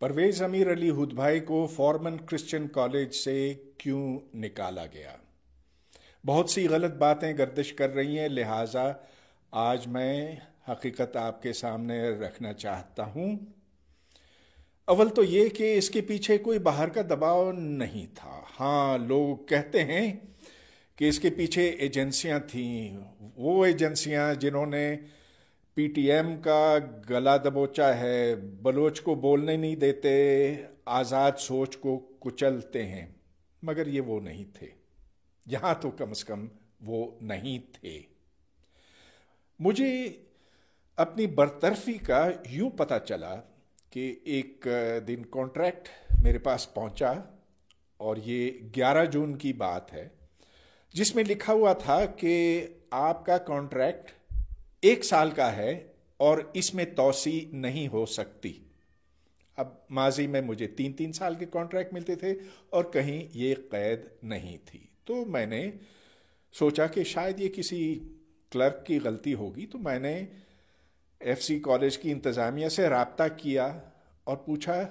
परवेज अमीर अली हुदभाई को Foreman Christian college से क्यों निकाला गया? बहुत सी गलत बातें गर्दिश कर रही हैं, लिहाजा आज मैं हकीकत आपके सामने रखना चाहता हूं। अव्वल तो ये कि इसके पीछे कोई बाहर का दबाव नहीं था। हाँ, लोग कहते हैं कि इसके पीछे एजेंसियां थीं, वो एजेंसियां जिन्होंने पीटीएम का गला दबोचा है, बलोच को बोलने नहीं देते, आज़ाद सोच को कुचलते हैं। मगर ये वो नहीं थे, यहां तो कम से कम वो नहीं थे। मुझे अपनी बरतरफी का यूं पता चला कि एक दिन कॉन्ट्रैक्ट मेरे पास पहुंचा, और ये 11 जून की बात है, जिसमें लिखा हुआ था कि आपका कॉन्ट्रैक्ट 1 साल का है और इसमें तौसी नहीं हो सकती। अब माजी में मुझे 3-3 साल के कॉन्ट्रैक्ट मिलते थे और कहीं ये कैद नहीं थी। तो मैंने सोचा कि शायद ये किसी क्लर्क की गलती होगी, तो मैंने एफसी कॉलेज की इंतज़ामिया से राब्ता किया और पूछा,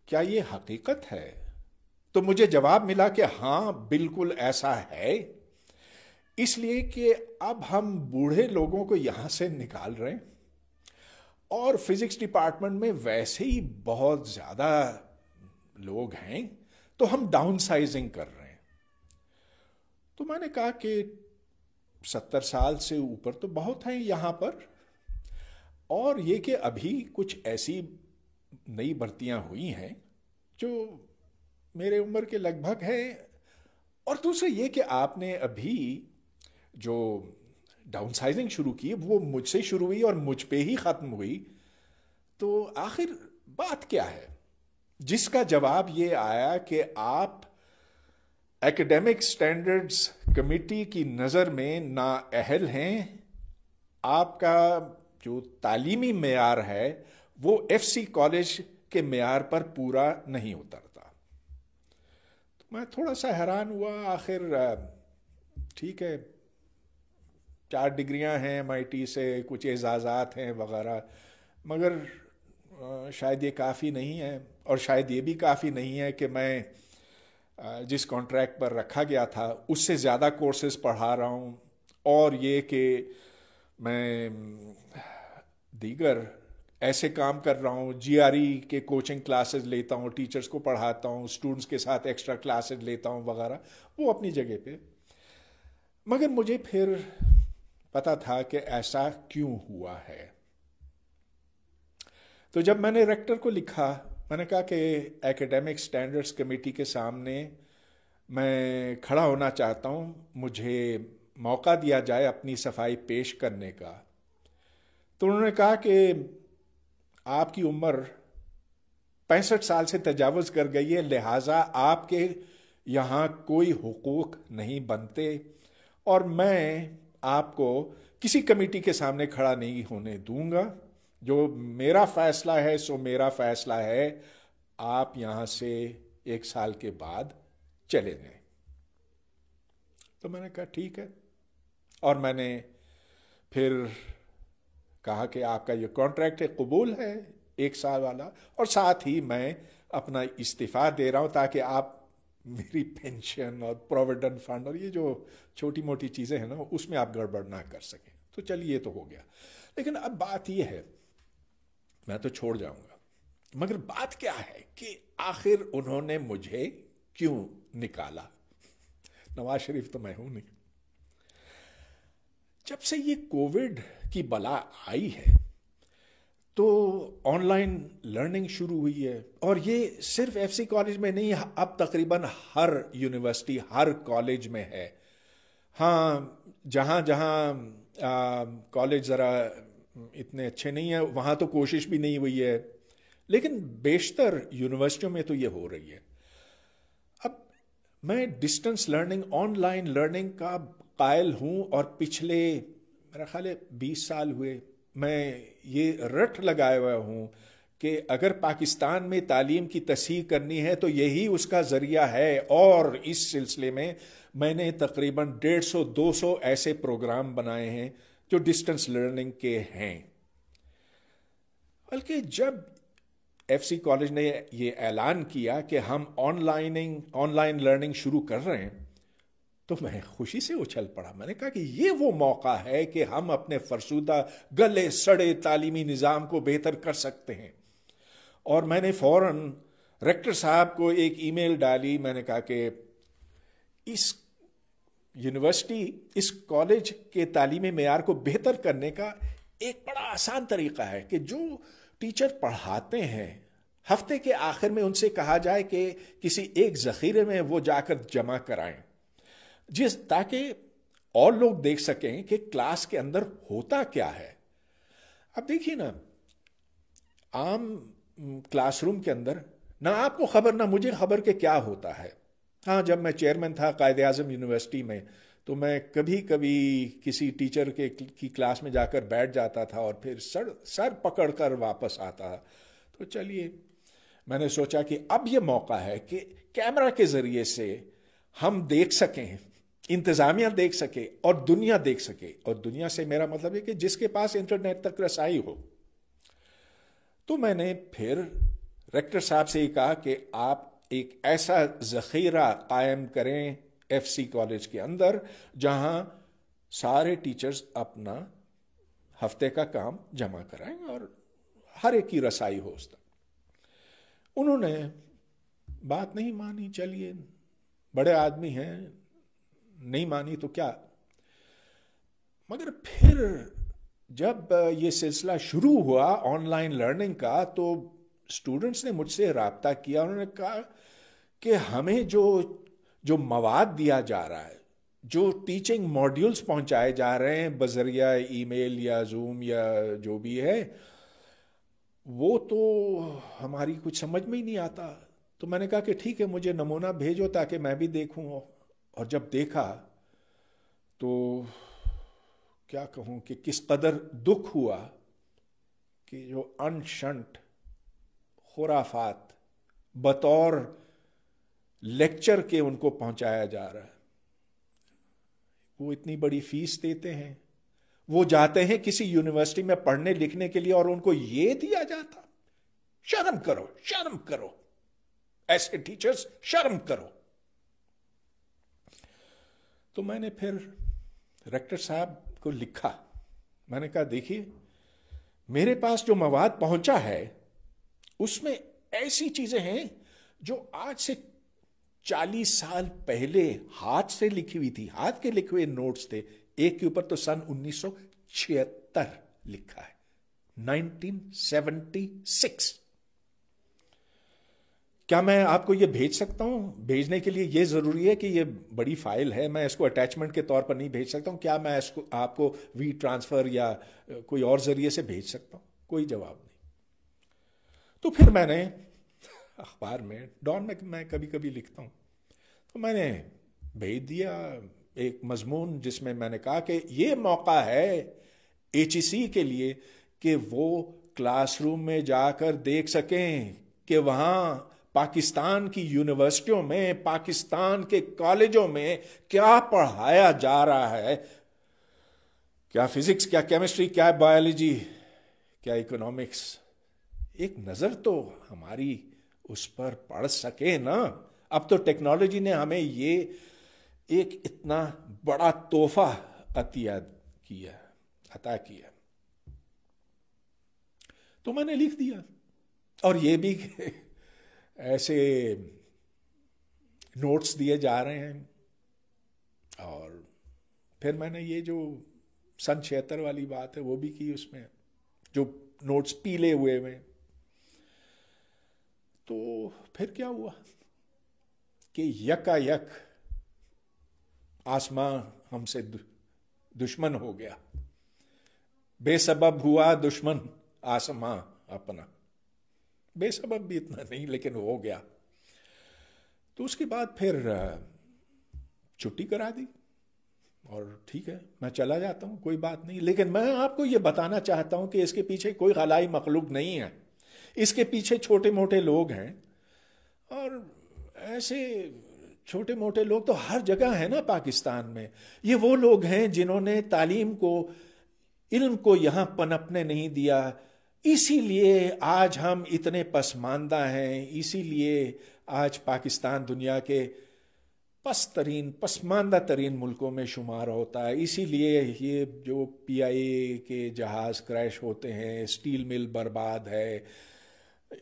क्या ये हकीकत है? तो मुझे जवाब मिला कि हाँ, बिल्कुल ऐसा है, इसलिए कि अब हम बूढ़े लोगों को यहां से निकाल रहे हैं और फिजिक्स डिपार्टमेंट में वैसे ही बहुत ज्यादा लोग हैं, तो हम डाउन साइजिंग कर रहे हैं। तो मैंने कहा कि 70 साल से ऊपर तो बहुत हैं यहां पर, और ये कि अभी कुछ ऐसी नई भर्तियां हुई हैं जो मेरे उम्र के लगभग हैं, और दूसरा ये कि आपने अभी जो डाउनसाइजिंग शुरू की वो मुझसे शुरू हुई और मुझ पे ही खत्म हुई। तो आखिर बात क्या है? जिसका जवाब ये आया कि आप एकेडमिक स्टैंडर्ड्स कमेटी की नज़र में नाअहल हैं, आपका जो तालीमी मेयार है वो एफसी कॉलेज के मेयार पर पूरा नहीं उतरता। तो मैं थोड़ा सा हैरान हुआ। आखिर ठीक है, 4 डिग्रियां हैं एमआईटी से, कुछ एजाज़ात हैं वगैरह, मगर शायद ये काफ़ी नहीं है। और शायद ये भी काफ़ी नहीं है कि मैं जिस कॉन्ट्रैक्ट पर रखा गया था उससे ज़्यादा कोर्सेज पढ़ा रहा हूँ, और ये कि मैं दीगर ऐसे काम कर रहा हूँ, जीआरई के कोचिंग क्लासेस लेता हूँ, टीचर्स को पढ़ाता हूँ, स्टूडेंट्स के साथ एक्स्ट्रा क्लासेस लेता हूँ वगैरह, वो अपनी जगह पे। मगर मुझे फिर पता था कि ऐसा क्यों हुआ है। तो जब मैंने रेक्टर को लिखा, मैंने कहा कि एकेडमिक स्टैंडर्ड्स कमेटी के सामने मैं खड़ा होना चाहता हूँ, मुझे मौका दिया जाए अपनी सफाई पेश करने का। तो उन्होंने कहा कि आपकी उम्र 65 साल से तजावज़ कर गई है, लिहाजा आपके यहाँ कोई हुकूक नहीं बनते, और मैं आपको किसी कमेटी के सामने खड़ा नहीं होने दूंगा। जो मेरा फैसला है सो मेरा फैसला है, आप यहां से 1 साल के बाद चले जाएं। तो मैंने कहा ठीक है, और मैंने फिर कहा कि आपका ये कॉन्ट्रैक्ट है, कबूल है 1 साल वाला, और साथ ही मैं अपना इस्तीफा दे रहा हूं ताकि आप मेरी पेंशन और प्रोविडेंट फंड और ये जो छोटी मोटी चीजें हैं ना, उसमें आप गड़बड़ ना कर सकें। तो चलिए, ये तो हो गया। लेकिन अब बात ये है, मैं तो छोड़ जाऊंगा, मगर बात क्या है कि आखिर उन्होंने मुझे क्यों निकाला? नवाज शरीफ तो मैं हूं नहीं। जब से ये कोविड की बला आई है तो ऑनलाइन लर्निंग शुरू हुई है, और ये सिर्फ एफसी कॉलेज में नहीं, अब तकरीबन हर यूनिवर्सिटी, हर कॉलेज में है। हाँ, जहाँ जहाँ कॉलेज ज़रा इतने अच्छे नहीं है वहाँ तो कोशिश भी नहीं हुई है, लेकिन बेशतर यूनिवर्सिटियों में तो ये हो रही है। अब मैं डिस्टेंस लर्निंग, ऑनलाइन लर्निंग का कायल हूँ, और पिछले मेरा ख्याल है 20 साल हुए मैं ये रट लगाया हुआ हूँ कि अगर पाकिस्तान में तालीम की तसीह करनी है तो यही उसका जरिया है। और इस सिलसिले में मैंने तकरीबन 150-200 ऐसे प्रोग्राम बनाए हैं जो डिस्टेंस लर्निंग के हैं। बल्कि जब ایف سی کالج نے یہ اعلان کیا کہ ہم آن لائن لرننگ شروع کر رہے ہیں تو میں خوشی سے اچھل پڑا. میں نے کہا کہ یہ وہ موقع ہے کہ ہم اپنے فرسودہ گلے سڑے تعلیمی نظام کو بہتر کر سکتے ہیں. اور میں نے فوراً ریکٹر صاحب کو ایک ای میل ڈالی. میں نے کہا کہ اس یونیورسٹی اس کالج کے تعلیمی معیار کو بہتر کرنے کا ایک بڑا آسان طریقہ ہے کہ جو ٹیچر پڑھاتے ہیں ہفتے کے آخر میں ان سے کہا جائے کہ کسی ایک ذخیرے میں وہ جا کر جمع کرائیں تاکہ اور لوگ دیکھ سکیں کہ کلاس کے اندر ہوتا کیا ہے. اب دیکھیے نا، عام کلاس روم کے اندر نہ آپ کو خبر نہ مجھے خبر کہ کیا ہوتا ہے. ہاں، جب میں چیئرمین تھا قائد اعظم یونیورسٹی میں تو میں کبھی کبھی کسی ٹیچر کی کلاس میں جا کر بیٹھ جاتا تھا اور پھر سر پکڑ کر واپس آتا. تو چلیے، میں نے سوچا کہ اب یہ موقع ہے کہ کیمرہ کے ذریعے سے ہم دیکھ سکیں، انتظامیہ دیکھ سکے اور دنیا دیکھ سکے. اور دنیا سے میرا مطلب ہے کہ جس کے پاس انٹرنیٹ تک رسائی ہو. تو میں نے پھر ریکٹر صاحب سے یہ کہا کہ آپ ایک ایسا ذخیرہ قائم کریں ایف سی کالج کے اندر جہاں سارے ٹیچرز اپنا ہفتے کا کام جمع کرائیں اور ہر ایک کی رسائی ہو اس تک. انہوں نے بات نہیں مانی. چلیے، بڑے آدمی ہیں، نہیں مانی تو کیا. مگر پھر جب یہ سلسلہ شروع ہوا آن لائن لرننگ کا تو اسٹوڈنٹس نے مجھ سے رابطہ کیا. انہوں نے کہا کہ ہمیں جو مواد دیا جا رہا ہے، جو ٹیچنگ ماڈیولز پہنچائے جا رہے ہیں بذریعہ ای میل یا زوم یا جو بھی ہے، وہ تو ہماری کچھ سمجھ میں ہی نہیں آتا. تو میں نے کہا کہ ٹھیک ہے، مجھے نمونہ بھیجو تاکہ میں بھی دیکھوں. اور جب دیکھا تو کیا کہوں کہ کس قدر دکھ ہوا کہ جو انشنٹ خرافات بطور لیکچر کے ان کو پہنچایا جا رہا ہے. وہ اتنی بڑی فیس دیتے ہیں، وہ جاتے ہیں کسی یونیورسٹی میں پڑھنے لکھنے کے لیے اور ان کو یہ دیا جاتا. شرم کرو، شرم کرو، ایسے ٹیچرز شرم کرو. تو میں نے پھر ریکٹر صاحب کو لکھا. میں نے کہا دیکھیے، میرے پاس جو مواد پہنچا ہے اس میں ایسی چیزیں ہیں جو آج سے 40 سال پہلے ہاتھ سے لکھی ہوئی تھی. ہاتھ کے لکھے ہوئے نوٹس تھے. ایک کے اوپر تو سن 1976 لکھا ہے، 1976. کیا میں آپ کو یہ بھیج سکتا ہوں؟ بھیجنے کے لیے یہ ضروری ہے کہ یہ بڑی فائل ہے، میں اس کو اٹیچمنٹ کے طور پر نہیں بھیج سکتا ہوں. کیا میں اس کو آپ کو وی ٹرانسفر یا کوئی اور ذریعے سے بھیج سکتا ہوں؟ کوئی جواب نہیں. تو پھر میں نے اخبار میں ڈان میں کبھی کبھی لکھتا ہوں، تو میں نے بھیج دیا ایک مضمون جس میں میں نے کہا کہ یہ موقع ہے ایچ ای سی کے لیے کہ وہ کلاس روم میں جا کر دیکھ سکیں کہ وہاں پاکستان کی یونیورسٹیوں میں، پاکستان کے کالجوں میں کیا پڑھایا جا رہا ہے. کیا فزکس، کیا کیمسٹری، کیا بایولوجی، کیا اکنامکس. ایک نظر تو ہماری اس پر پڑ سکے نا. اب تو ٹیکنالوجی نے ہمیں یہ ایک اتنا بڑا تحفہ عطا کیا. تو میں نے لکھ دیا. اور یہ بھی ایسے نوٹس دیے جا رہے ہیں. اور پھر میں نے یہ جو سن 76 والی بات ہے وہ بھی کی اس میں، جو نوٹس پیلے ہوئے میں. تو پھر کیا ہوا کہ یکا یک آسماں ہم سے دشمن ہو گیا. بے سبب ہوا دشمن آسماں اپنا. بے سبب بھی اتنا نہیں لیکن ہو گیا. تو اس کے بعد پھر چھٹی کرا دی اور ٹھیک ہے میں چلا جاتا ہوں، کوئی بات نہیں. لیکن میں آپ کو یہ بتانا چاہتا ہوں کہ اس کے پیچھے کوئی خلائی مخلوق نہیں ہے. اس کے پیچھے چھوٹے موٹے لوگ ہیں. اور ایسے چھوٹے موٹے لوگ تو ہر جگہ ہیں نا پاکستان میں. یہ وہ لوگ ہیں جنہوں نے تعلیم کو، علم کو یہاں پنپنے نہیں دیا. इसी लिए आज हम इतने पसमानदा हैं, इसीलिए आज पाकिस्तान दुनिया के पसमानदा तरीन मुल्कों में शुमार होता है। इसीलिए ये जो PIA के जहाज़ क्रैश होते हैं, स्टील मिल बर्बाद है,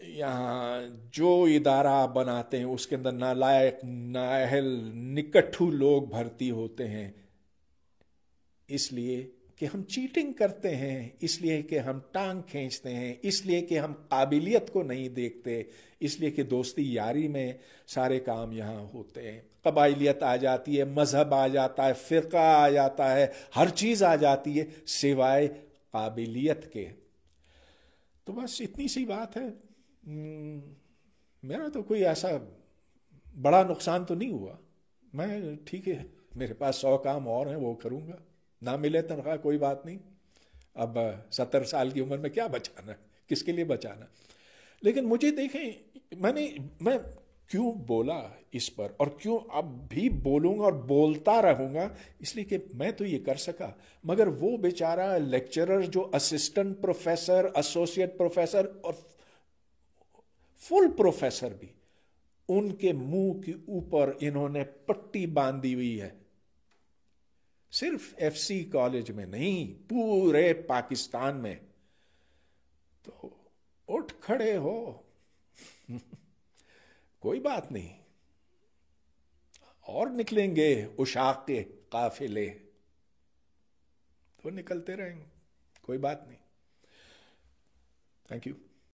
यहाँ जो इदारा बनाते हैं उसके अंदर नालायक नाअहल निकट्ठू लोग भर्ती होते हैं, इसलिए कि हम चीटिंग करते हैं, इसलिए कि हम टांग खींचते हैं, इसलिए कि हम काबिलियत को नहीं देखते, इसलिए कि दोस्ती यारी में सारे काम यहाँ होते हैं। कबाइलियत आ जाती है, मजहब आ जाता है, फिरका आ जाता है, हर चीज़ आ जाती है सिवाय काबिलियत के। तो बस इतनी सी बात है। मेरा तो कोई ऐसा बड़ा नुकसान तो नहीं हुआ। मैं ठीक है, मेरे पास 100 काम और हैं, वो करूँगा। ना मिले तनख्वाह कोई बात नहीं। अब 70 साल की उम्र में क्या बचाना, किसके लिए बचाना। लेकिन मुझे देखें, मैं क्यों बोला इस पर और क्यों अब भी बोलूँगा और बोलता रहूँगा, इसलिए कि मैं तो ये कर सका, मगर वो बेचारा लेक्चरर जो असिस्टेंट प्रोफेसर, एसोसिएट प्रोफेसर और फुल प्रोफेसर भी, उनके मुंह के ऊपर इन्होंने पट्टी बांधी हुई है। सिर्फ FC कॉलेज में नहीं, पूरे पाकिस्तान में। तो उठ खड़े हो कोई बात नहीं, और निकलेंगे उशाक के काफिले, तो निकलते रहेंगे, कोई बात नहीं। Thank you.